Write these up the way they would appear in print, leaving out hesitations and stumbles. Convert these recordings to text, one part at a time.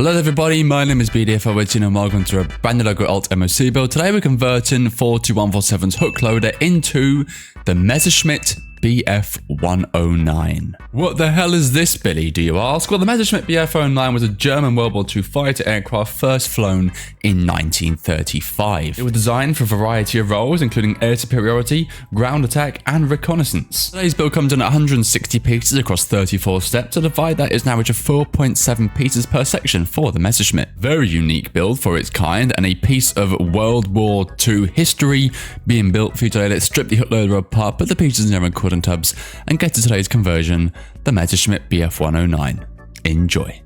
Hello everybody, my name is BDF and welcome to a brand new logo alt MOC build. Today we're converting 42147's hook loader into the Messerschmitt BF109. What the hell is this, Billy, do you ask? Well, the Messerschmitt BF109 was a German World War II fighter aircraft first flown in 1935. It was designed for a variety of roles, including air superiority, ground attack, and reconnaissance. Today's build comes in at 160 pieces across 34 steps. To divide that is an average of 4.7 pieces per section for the Messerschmitt. Very unique build for its kind, and a piece of World War II history being built for you today. Let's strip the hook loader apart, put the pieces in their own cordon tubs, and get to today's conversion, the Messerschmitt BF109. Enjoy.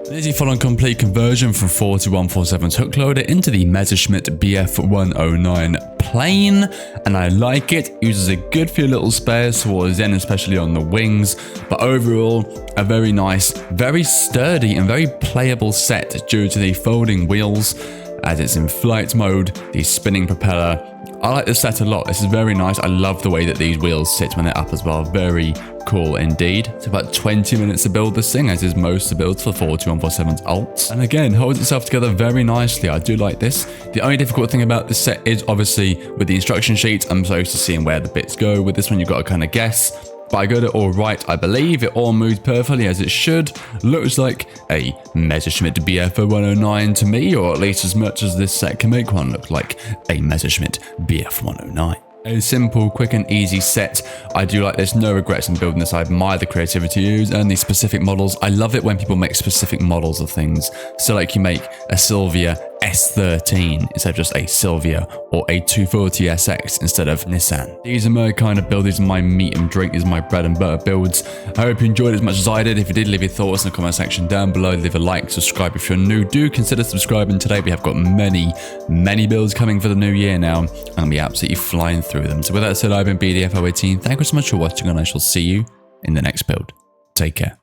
This is a full-on complete conversion from 42147's hook loader into the Messerschmitt BF109 plane, and I like it. It uses a good few little spares towards the end, especially on the wings, but overall a very nice, very sturdy and very playable set due to the folding wheels as it's in flight mode, the spinning propeller, I like this set a lot. This is very nice. I love the way that these wheels sit when they're up as well. Very cool indeed. It's about 20 minutes to build this thing, as is most of the builds for 42147's alts. And again, holds itself together very nicely. I do like this. The only difficult thing about this set is obviously with the instruction sheet, I'm so used to seeing where the bits go. With this one, you've got to kind of guess. But I got it all right, I believe. It all moves perfectly as it should. Looks like a Messerschmitt BF 109 to me, or at least as much as this set can make one look like a Messerschmitt BF 109. A simple, quick and easy set. I do like this, no regrets in building this. I admire the creativity used and the specific models. I love it when people make specific models of things. So like you make a Silvia S13 instead of just a Silvia, or a 240SX instead of Nissan. These are my kind of builds. These are my meat and drink. These are my bread and butter builds. I hope you enjoyed it as much as I did. If you did, leave your thoughts in the comment section down below. Leave a like, subscribe if you're new. Do consider subscribing today. We have got many builds coming for the new year now. I'm going to be absolutely flying through them. So with that said, I've been BDF018. Thank you so much for watching, and I shall see you in the next build. Take care.